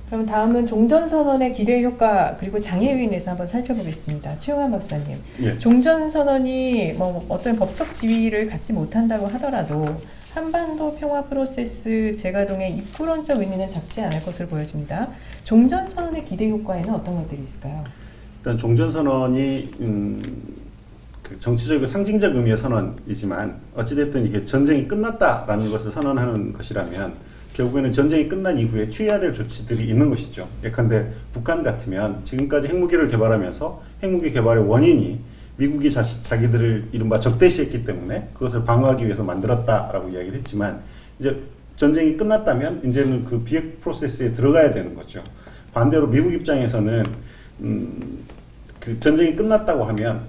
그럼 다음은 종전선언의 기대 효과 그리고 장애 요인에서 한번 살펴보겠습니다. 최용환 박사님. 예. 종전선언이 뭐 어떤 법적 지위를 갖지 못한다고 하더라도 한반도 평화 프로세스 재가동의 입구론적 의미는 작지 않을 것으로 보여집니다. 종전선언의 기대 효과에는 어떤 것들이 있을까요? 일단 종전선언이 그 정치적 상징적 의미의 선언이지만 어찌됐든 이게 전쟁이 끝났다라는 것을 선언하는 것이라면 결국에는 전쟁이 끝난 이후에 취해야 될 조치들이 있는 것이죠. 예컨대 북한 같으면 지금까지 핵무기를 개발하면서 핵무기 개발의 원인이 미국이 자기들을 이른바 적대시했기 때문에 그것을 방어하기 위해서 만들었다라고 이야기를 했지만 이제 전쟁이 끝났다면 이제는 그 비핵 프로세스에 들어가야 되는 거죠. 반대로 미국 입장에서는 그 전쟁이 끝났다고 하면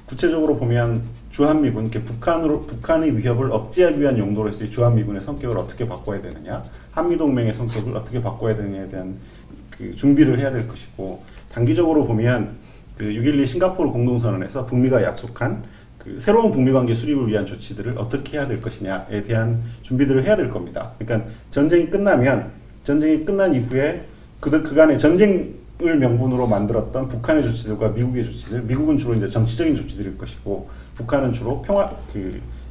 구체적으로 보면 주한미군, 북한의 위협을 억제하기 위한 용도로서의 주한미군의 성격을 어떻게 바꿔야 되느냐, 한미동맹의 성격을 어떻게 바꿔야 되느냐에 대한 그 준비를 해야 될 것이고, 단기적으로 보면 그 6.12 싱가포르 공동선언에서 북미가 약속한 그 새로운 북미관계 수립을 위한 조치들을 어떻게 해야 될 것이냐에 대한 준비들을 해야 될 겁니다. 그러니까 전쟁이 끝난 이후에 그간의 전쟁을 명분으로 만들었던 북한의 조치들과 미국의 조치들, 미국은 주로 이제 정치적인 조치들일 것이고, 북한은 주로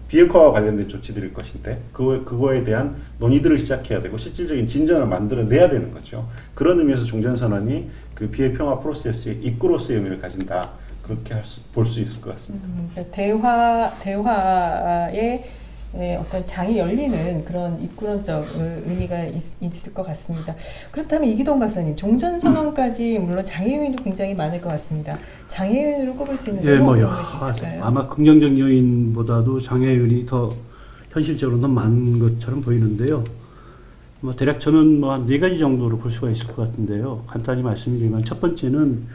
비핵화와 관련된 조치들일 것인데, 그거에 대한 논의들을 시작해야 되고 실질적인 진전을 만들어내야 되는 거죠. 그런 의미에서 종전선언이 그 비핵 평화 프로세스의 입구로서의 의미를 가진다. 그렇게 볼 수 있을 것 같습니다. 대화의 어떤 장이 열리는 그런 입구론적 의미가 있을 것 같습니다. 그렇다면 이기동 박사님, 종전선언까지 물론 장애 요인도 굉장히 많을 것 같습니다. 장애 요인으로 꼽을 수 있는 어떤 것이 있을까요? 아마 긍정적 요인보다도 장애 요인이 더 현실적으로 더 많은 것처럼 보이는데요. 뭐 대략 저는 뭐 한 4가지 정도로 볼 수가 있을 것 같은데요. 간단히 말씀드리면 첫 번째는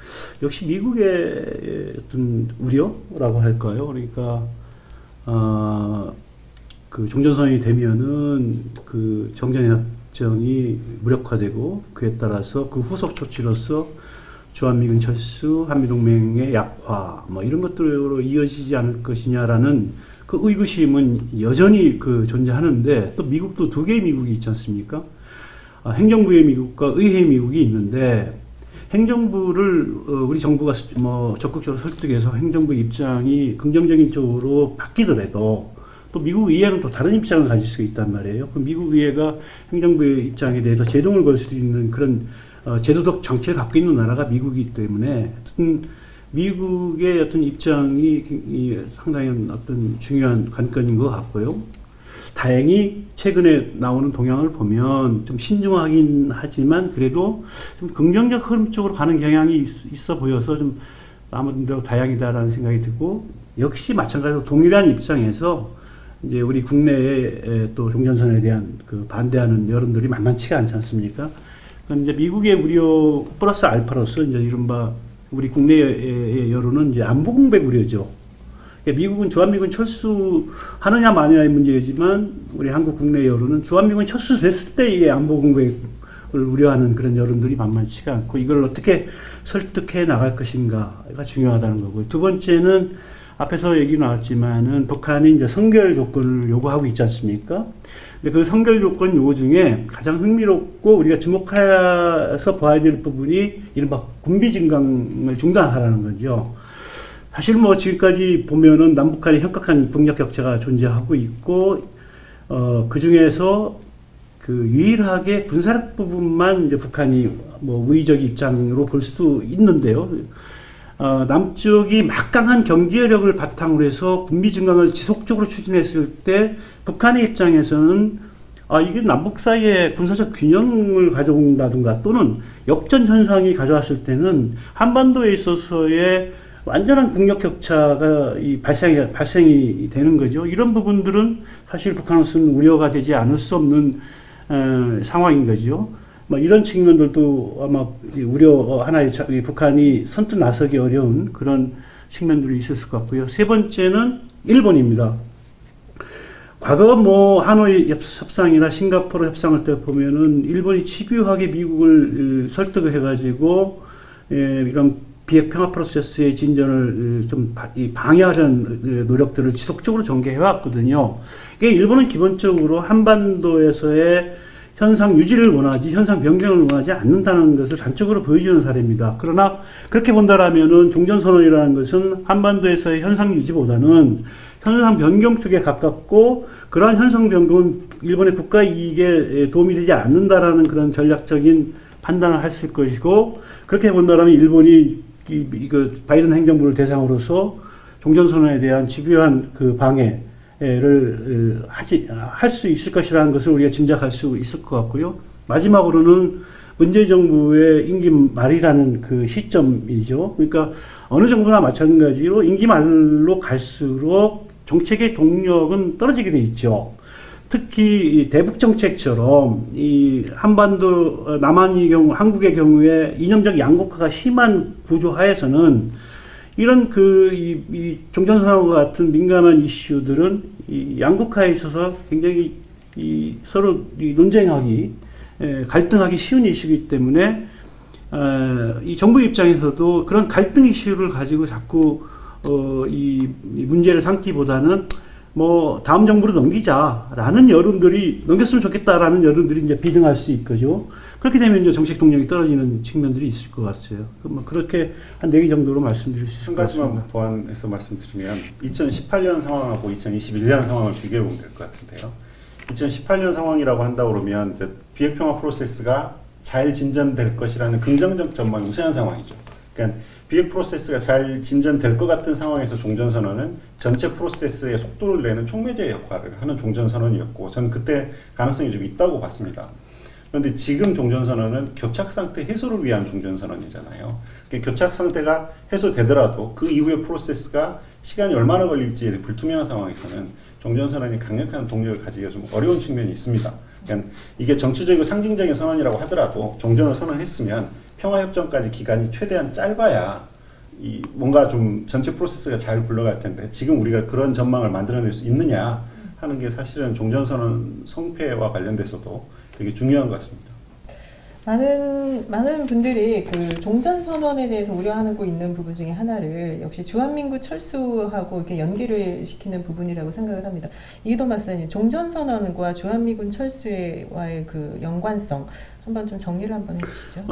역시 미국의 어떤 우려라고 할까요? 그러니까 그 종전선언이 되면은 그 정전협정이 무력화되고 그에 따라서 그 후속 조치로서 주한미군 철수, 한미동맹의 약화 뭐 이런 것들로 이어지지 않을 것이냐라는 그 의구심은 여전히 그 존재하는데, 또 미국도 2개의 미국이 있지 않습니까? 행정부의 미국과 의회의 미국이 있는데, 행정부를 우리 정부가 뭐 적극적으로 설득해서 행정부 입장이 긍정적인 쪽으로 바뀌더라도 또 미국 의회는 또 다른 입장을 가질 수 있단 말이에요. 그럼 미국 의회가 행정부의 입장에 대해서 제동을 걸 수 있는 그런 제도적 장치를 갖고 있는 나라가 미국이기 때문에 미국의 어떤 입장이 상당히 어떤 중요한 관건인 것 같고요. 다행히 최근에 나오는 동향을 보면 좀 신중하긴 하지만 그래도 좀 긍정적 흐름 쪽으로 가는 경향이 있어 보여서 좀 아무래도 다행이다라는 생각이 들고, 역시 마찬가지로 동일한 입장에서 이제 우리 국내에 또 종전선언에 대한 그 반대하는 여론들이 만만치가 않지 않습니까? 그러니까 이제 미국의 우려 플러스 알파로서 이제 이른바 우리 국내의 여론은 이제 안보 공백 우려죠. 그러니까 미국은 주한미군 철수하느냐 마느냐의 문제이지만 우리 한국 국내 여론은 주한미군 철수됐을 때의 안보 공백을 우려하는 그런 여론들이 만만치가 않고, 이걸 어떻게 설득해 나갈 것인가가 중요하다는 거고요. 두 번째는 앞에서 얘기 나왔지만은 북한이 이제 선결 조건을 요구하고 있지 않습니까? 근데 그 선결 조건 요구 중에 가장 흥미롭고 우리가 주목해서 봐야 될 부분이 이른바 군비 증강을 중단하라는 거죠. 사실 뭐 지금까지 보면은 남북한의 현격한 국력 격차가 존재하고 있고, 그 중에서 그 유일하게 군사력 부분만 이제 북한이 뭐 우위적 입장으로 볼 수도 있는데요. 남쪽이 막강한 경제력을 바탕으로 해서 군비 증강을 지속적으로 추진했을 때 북한의 입장에서는 이게 남북 사이에 군사적 균형을 가져온다든가 또는 역전 현상이 가져왔을 때는 한반도에 있어서의 완전한 국력 격차가 발생이 되는 거죠. 이런 부분들은 사실 북한으로서는 우려가 되지 않을 수 없는 상황인 거죠. 뭐 이런 측면들도 아마 우려 하나의 북한이 선뜻 나서기 어려운 그런 측면들이 있었을 것 같고요. 세 번째는 일본입니다. 과거 뭐 하노이 협상이나 싱가포르 협상을 때 보면은 일본이 집요하게 미국을 설득을 해가지고 이런 비핵 평화 프로세스의 진전을 좀 방해하려는 노력들을 지속적으로 전개해 왔거든요. 이게 일본은 기본적으로 한반도에서의 현상 유지를 원하지 현상 변경을 원하지 않는다는 것을 단적으로 보여주는 사례입니다. 그러나 그렇게 본다라면은 종전선언이라는 것은 한반도에서의 현상 유지보다는 현상 변경 쪽에 가깝고 그러한 현상 변경은 일본의 국가 이익에 도움이 되지 않는다라는 그런 전략적인 판단을 했을 것이고 그렇게 본다라면 일본이 이거 바이든 행정부를 대상으로서 종전선언에 대한 집요한 그 방해를 할 수 있을 것이라는 것을 우리가 짐작할 수 있을 것 같고요. 마지막으로는 문재인 정부의 임기 말이라는 그 시점이죠. 그러니까 어느 정부나 마찬가지로 임기 말로 갈수록 정책의 동력은 떨어지게 돼 있죠. 특히 이 대북 정책처럼 이 한반도 남한의 경우 한국의 경우에 이념적 양극화가 심한 구조 하에서는 이런 이 종전선언과 같은 민감한 이슈들은 이 양극화에 있어서 굉장히 서로 논쟁하기 갈등하기 쉬운 이슈이기 때문에 이 정부 입장에서도 그런 갈등 이슈를 가지고 자꾸 이 문제를 삼기보다는 뭐 다음 정부로 넘기자라는 여론들이 넘겼으면 좋겠다라는 여론들이 이제 비등할 수 있거죠. 그렇게 되면 이제 정책 동력이 떨어지는 측면들이 있을 것 같아요. 뭐 그렇게 한 4개 정도로 말씀드릴 수 있을 것 같습니다. 한 가지만 보완해서 말씀드리면 2018년 상황하고 2021년 상황을 비교해 보면 될 것 같은데요. 2018년 상황이라고 한다 그러면 이제 비핵평화 프로세스가 잘 진전될 것이라는 긍정적 전망이 우세한 상황이죠. 그러니까 비핵 프로세스가 잘 진전될 것 같은 상황에서 종전선언은 전체 프로세스의 속도를 내는 촉매제 역할을 하는 종전선언이었고 저는 그때 가능성이 좀 있다고 봤습니다. 그런데 지금 종전선언은 교착상태 해소를 위한 종전선언이잖아요. 그러니까 교착상태가 해소되더라도 그 이후의 프로세스가 시간이 얼마나 걸릴지 불투명한 상황에서는 종전선언이 강력한 동력을 가지기가 좀 어려운 측면이 있습니다. 그러니까 이게 정치적이고 상징적인 선언이라고 하더라도 종전을 선언했으면 평화협정까지 기간이 최대한 짧아야 뭔가 좀 전체 프로세스가 잘 굴러갈 텐데 지금 우리가 그런 전망을 만들어낼 수 있느냐 하는 게 사실은 종전선언 성패와 관련돼서도 되게 중요한 것 같습니다. 많은 분들이 그 종전선언에 대해서 우려하고 있는 부분 중에 하나를 역시 주한민국 철수하고 이렇게 연기를 시키는 부분이라고 생각을 합니다. 이기동 박사님, 종전선언과 주한미군 철수와의 그 연관성 한번 좀 정리를 한번 해주시죠.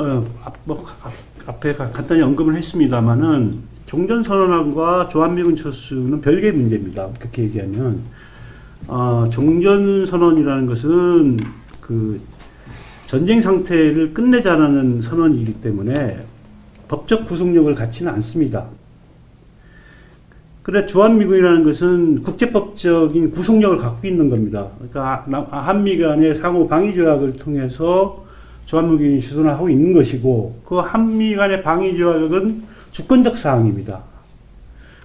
앞에 간단히 언급을 했습니다만은 종전선언과 주한미군 철수는 별개의 문제입니다. 그렇게 얘기하면 종전선언이라는 것은 그 전쟁 상태를 끝내자라는 선언이기 때문에 법적 구속력을 갖지는 않습니다. 그래 주한미군이라는 것은 국제법적인 구속력을 갖고 있는 겁니다. 그러니까 한미 간의 상호 방위 조약을 통해서 주한미군이 주둔을 하고 있는 것이고 그 한미 간의 방위 조약은 주권적 사항입니다.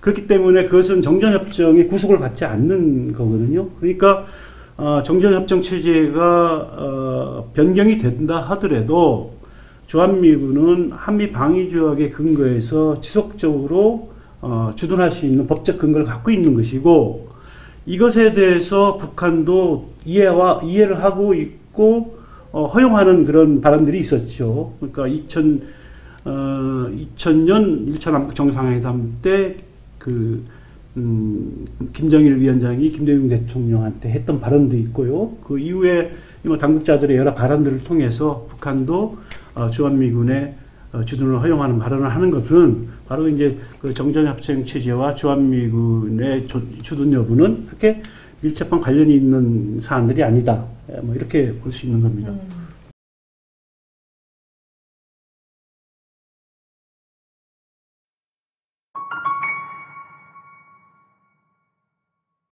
그렇기 때문에 그것은 정전협정의 구속을 받지 않는 거거든요. 그러니까 정전협정 체제가 변경이 된다 하더라도 주한미군은 한미 방위조약의 근거에서 지속적으로 주둔할 수 있는 법적 근거를 갖고 있는 것이고 이것에 대해서 북한도 이해를 하고 있고 허용하는 그런 발언들이 있었죠. 그러니까 2000년 1차 남북 정상회담 때 김정일 위원장이 김대중 대통령한테 했던 발언도 있고요. 그 이후에 당국자들의 여러 발언들을 통해서 북한도 주한미군의 주둔을 허용하는 발언을 하는 것은 바로 이제 그 정전협정 체제와 주한미군의 주둔 여부는 그렇게 밀접한 관련이 있는 사안들이 아니다. 뭐 이렇게 볼 수 있는 겁니다.